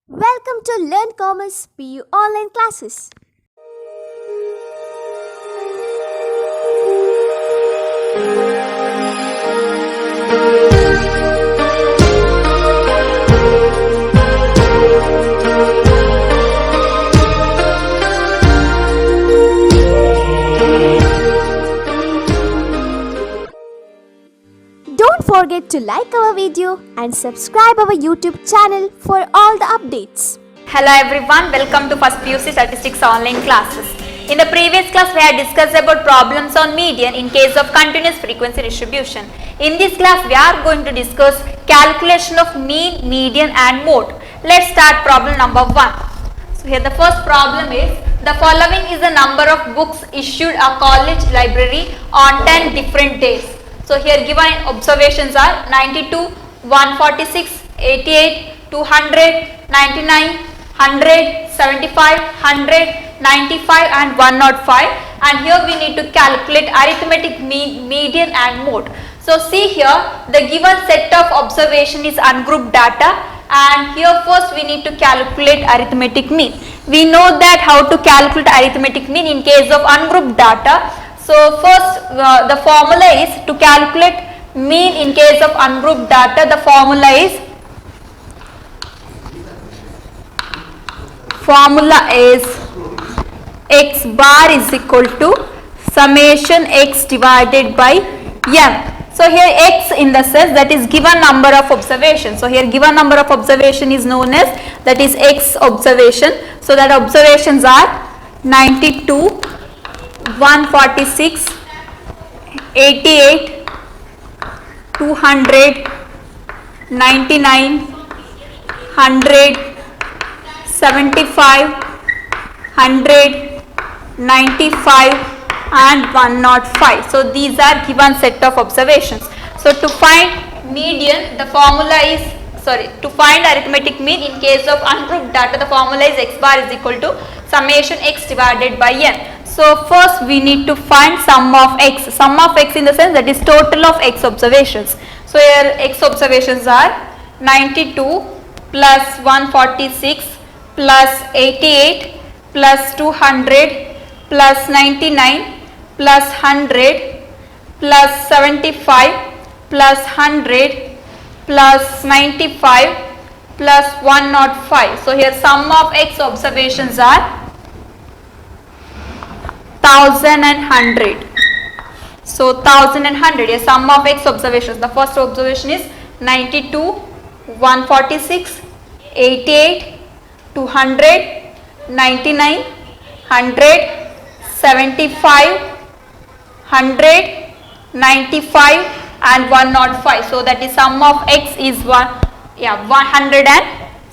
Welcome to Learn Commerce PU online classes. Don't forget to like our video and subscribe our YouTube channel for all the updates. Hello everyone, welcome to First PUC Statistics online classes. In the previous class we had discussed about problems on median in case of continuous frequency distribution. In this class we are going to discuss calculation of mean, median and mode. Let's start problem number 1. So here the first problem is, the following is the number of books issued a college library on 10 different days. So here given observations are 92, 146, 88, 200, 99, 100, 75, 100, 95 and 105, and here we need to calculate arithmetic mean, median and mode. So see here the given set of observation is ungrouped data, and here first we need to calculate arithmetic mean. We know that how to calculate arithmetic mean in case of ungrouped data. So first the formula is to calculate mean in case of ungrouped data. The formula is x bar is equal to summation x divided by n. So here x in the sense that is given number of observations. So here given number of observation is known as, that is x observation. So that observations are 92, 146, 88, 200, 99, 100, 75, 100, 95 and 105. So these are given set of observations. So to find median, the formula is, to find arithmetic mean in case of ungrouped data, the formula is x bar is equal to summation x divided by n. So first we need to find sum of x in the sense that is total of x observations. So here x observations are 92 plus 146 plus 88 plus 200 plus 99 plus 100 plus 75 plus 100 plus 95 plus 105. So here sum of x observations are 1000 and 100. So 1000 and 100, a sum of x observations. The first observation is 92, 146, 88, 200, 99, 100, 75, 100, 95 and 105. So that is sum of x is 100 and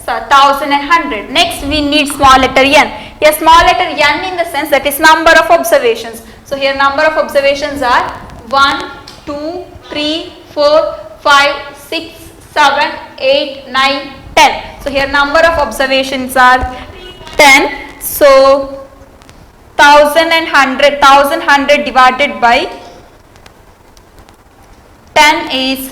1000 and 100. Next we need small letter n. Here small letter n in the sense that is number of observations. So here number of observations are 1, 2, 3, 4, 5, 6, 7, 8, 9, 10. So here number of observations are 10. So 1000 divided by 10 is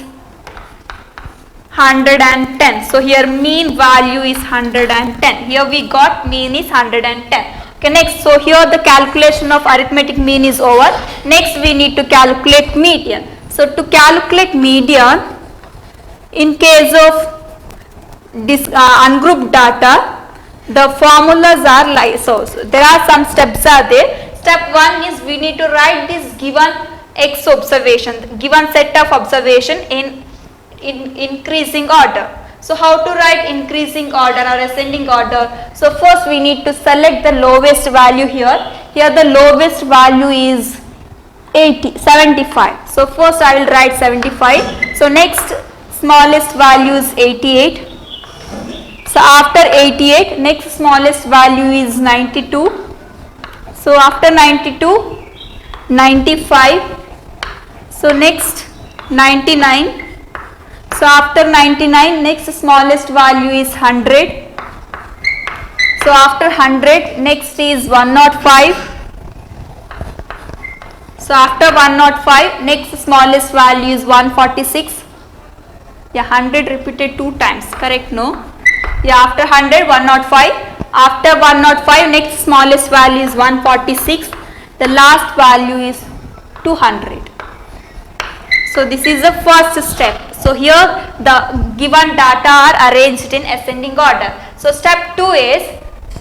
110. So here mean value is 110. Here we got mean is 110. Okay, next, so here the calculation of arithmetic mean is over. Next we need to calculate median. So to calculate median in case of this ungrouped data, the formulas are like so there are some steps are there. Step 1 is we need to write this given x observation, given set of observation in increasing order. So how to write increasing order or ascending order? So first we need to select the lowest value here. Here the lowest value is 75. So first I will write 75. So next smallest value is 88. So after 88, next smallest value is 92. So after 92, 95. So next 99. So after 99, next smallest value is 100. So after 100, next is 105. So after 105, next smallest value is 146. Yeah, 100 repeated 2 times, correct? No. Yeah, after 100, 105. After 105, next smallest value is 146. The last value is 200. So this is the first step. So here the given data are arranged in ascending order. So step 2 is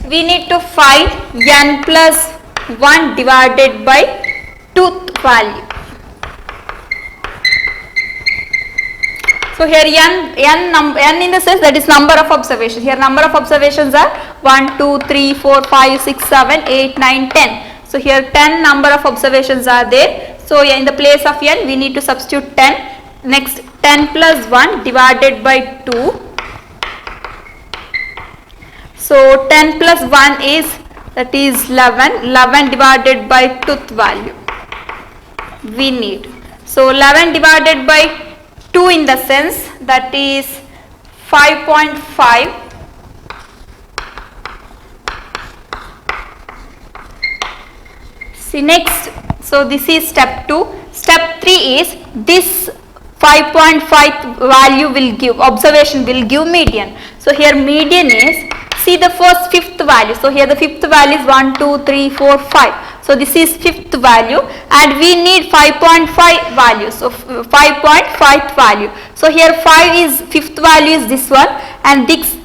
we need to find n plus 1 divided by 2th value. So here n in the sense that is number of observations. Here number of observations are 1, 2, 3, 4, 5, 6, 7, 8, 9, 10. So here 10 number of observations are there. So in the place of n we need to substitute 10. Next 10 plus 1 divided by 2. So 10 plus 1 is that is 11. 11 divided by 2th value we need. So 11 divided by 2 in the sense that is 5.5. See next, so this is step 2. Step 3 is this 5.5 value will give, observation will give median. So here median is, see the first fifth value. So here the fifth value is 1, 2, 3, 4, 5. So this is fifth value and we need 5.5 value. So 5.5 value. So here 5 is, fifth value is this one and this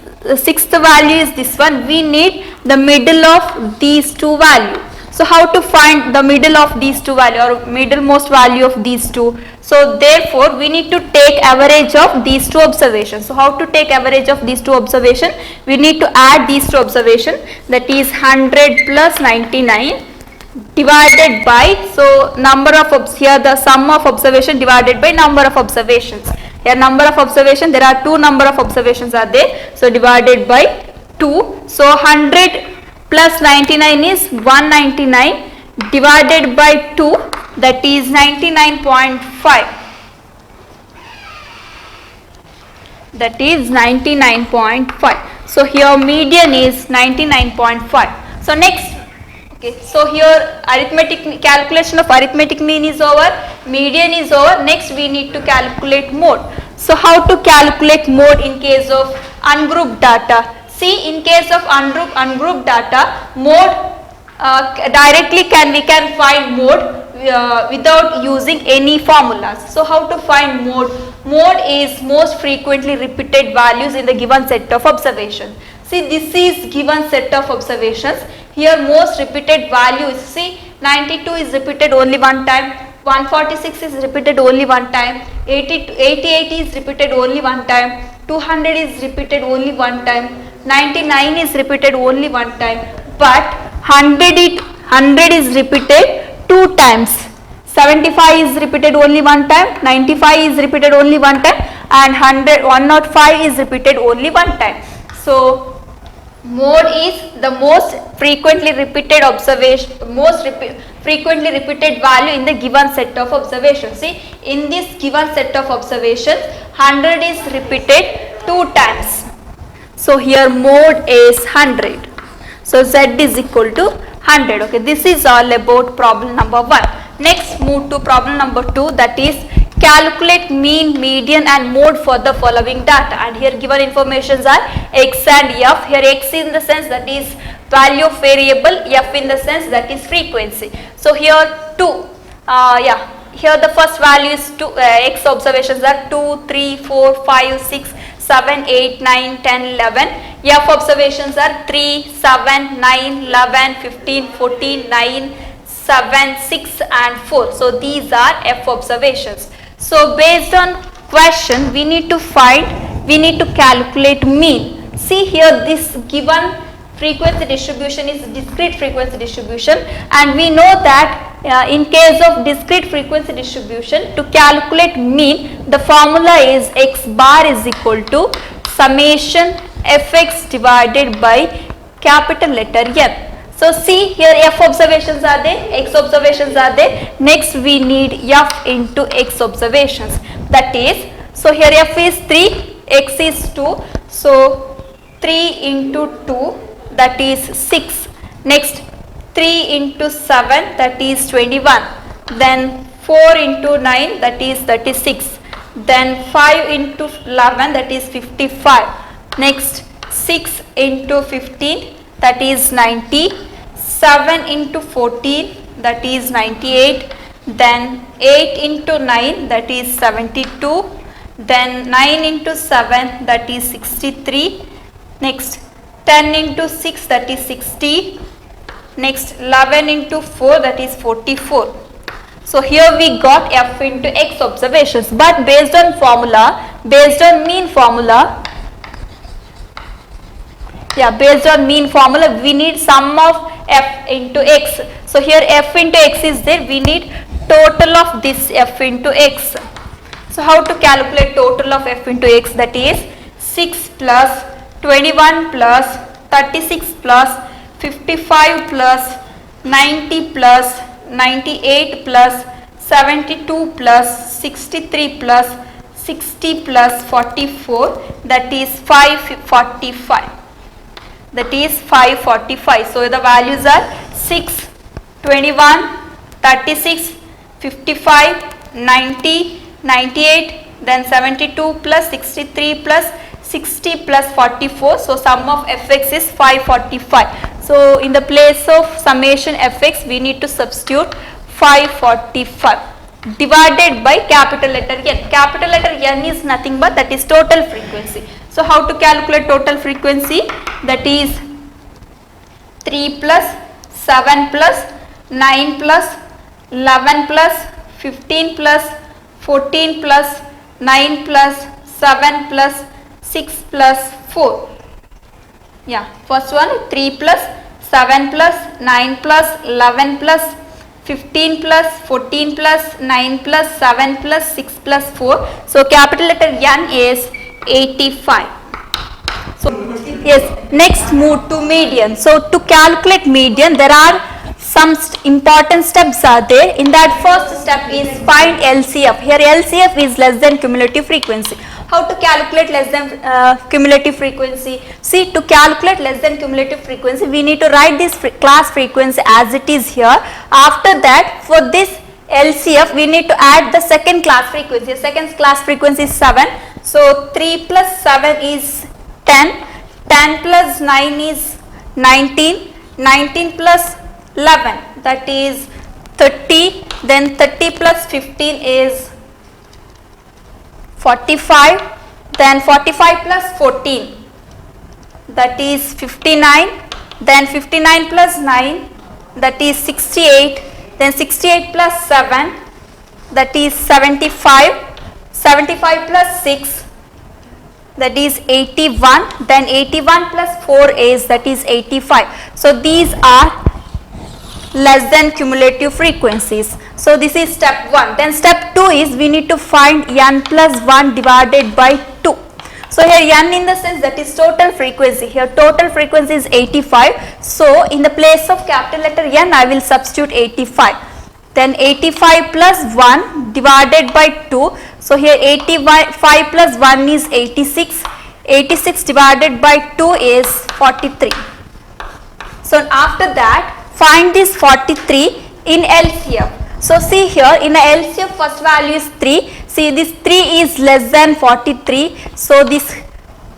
sixth value is this one. We need the middle of these two values. So how to find the middle of these two value or middlemost value of these two? So therefore we need to take average of these two observations. So how to take average of these two observations? We need to add these two observations, that is 100 plus 99 divided by, so number of, here the sum of observation divided by number of observations. Here number of observation, there are two number of observations are there. So divided by 2. So 100 plus 99 is 199 divided by 2, that is 99.5. That is 99.5. So here median is 99.5. So next, okay, so here arithmetic calculation of arithmetic mean is over, median is over. Next we need to calculate mode. So how to calculate mode in case of ungrouped data? See, in case of ungrouped data, mode directly we can find mode without using any formulas. So how to find mode? Mode is most frequently repeated values in the given set of observations. See, this is given set of observations. Here most repeated value is, see, 92 is repeated only one time, 146 is repeated only one time, 88 is repeated only one time, 200 is repeated only one time, 99 is repeated only one time, but 100 is repeated two times, 75 is repeated only one time, 95 is repeated only one time, and 105 is repeated only one time. So mode is the most frequently repeated observation, frequently repeated value in the given set of observations. See, in this given set of observations, 100 is repeated two times. So here mode is 100. So Z is equal to 100. Okay, this is all about problem number 1. Next move to problem number 2, that is calculate mean, median and mode for the following data. And here given informations are X and F. Here X in the sense that is value of variable, F in the sense that is frequency. So here 2, here the first value is 2, X observations are 2, 3, 4, 5, 6, 7, 8, 9, 10, 11. F observations are 3, 7, 9, 11, 15, 14, 9, 7, 6 and 4. So these are F observations. So based on question we need to calculate mean. See here this given frequency distribution is discrete frequency distribution, and we know that in case of discrete frequency distribution, to calculate mean the formula is X bar is equal to summation Fx divided by capital letter N. So see here F observations are there, X observations are there. Next we need F into X observations. That is, so here F is 3, X is 2. So 3 into 2, that is 6. Next 3 into 7, that is 21. Then 4 into 9, that is 36. Then 5 into 11, that is 55. Next 6 into 15, that is 90, 7 into 14, that is 98, then 8 into 9, that is 72, then 9 into 7, that is 63, next 10 into 6, that is 60, next 11 into 4, that is 44. So here we got f into x observations, but based on formula, based on mean formula, based on mean formula, we need sum of f into x. So here f into x is there, we need total of this f into x. So how to calculate total of f into x? That is 6 plus 21 plus 36 plus 55 plus 90 plus 98 plus 72 plus 63 plus 60 plus 44, that is 545. That is 545. So the values are 6, 21, 36, 55, 90, 98, then 72 plus 63 plus 60 plus 44. So sum of fx is 545. So in the place of summation fx, we need to substitute 545 divided by capital letter N. Capital letter N is nothing but that is total frequency. So how to calculate total frequency? That is 3 plus 7 plus 9 plus 11 plus 15 plus 14 plus 9 plus 7 plus 6 plus 4. First one 3 plus 7 plus 9 plus 11 plus 15 plus 14 plus 9 plus 7 plus 6 plus 4. So capital letter N is 85. So yes, next move to median. So to calculate median, there are some important steps are there. In that first step is find LCF. Here LCF is less than cumulative frequency. How to calculate less than cumulative frequency? See, to calculate less than cumulative frequency, we need to write this class frequency as it is here. After that, for this LCF, we need to add the second class frequency. Second class frequency is 7. So 3 plus 7 is 10. 10 plus 9 is 19. 19 plus 11, that is 30. Then 30 plus 15 is 45, then 45 plus 14, that is 59, then 59 plus 9, that is 68, then 68 plus 7, that is 75, 75 plus 6, that is 81, then 81 plus 4 is, that is 85. So these are less than cumulative frequencies. So this is step 1. Then step 2 is we need to find n plus 1 divided by 2. So here n in the sense that is total frequency. Here total frequency is 85. So in the place of capital letter N, I will substitute 85. Then 85 plus 1 divided by 2. So here 85 plus 1 is 86. 86 divided by 2 is 43. So after that, find this 43 in LCF. So see here in a LCF first value is 3. See this 3 is less than 43. So this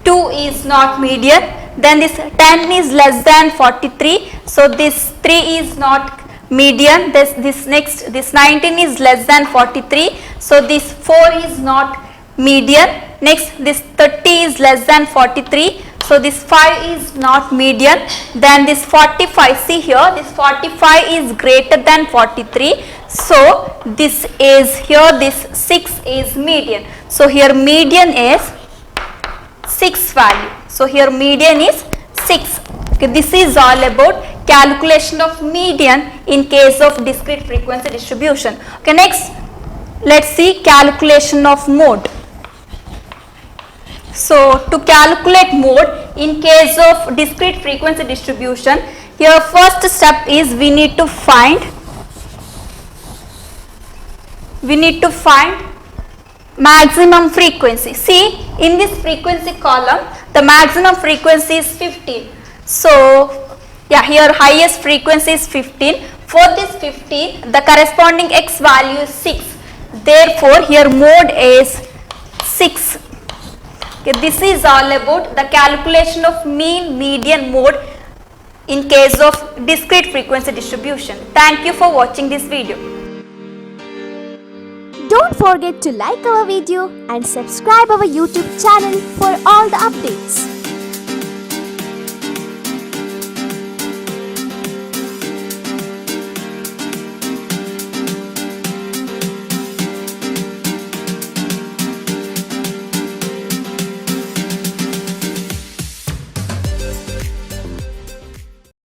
2 is not median. Then this 10 is less than 43. So this 3 is not median. This 19 is less than 43. So this 4 is not median. Next this 30 is less than 43. So this 5 is not median. Then this 45, see here this 45 is greater than 43. So this is here, this 6 is median. So here median is 6 value. So here median is 6. Okay, this is all about calculation of median in case of discrete frequency distribution. Okay, next let's see calculation of mode. So to calculate mode in case of discrete frequency distribution, here first step is we need to find maximum frequency. See in this frequency column the maximum frequency is 15. So here highest frequency is 15. For this 15 the corresponding x value is 6. Therefore here mode is 6. Okay, this is all about the calculation of mean, median, mode in case of discrete frequency distribution. Thank you for watching this video. Don't forget to like our video and subscribe our YouTube channel for all the updates.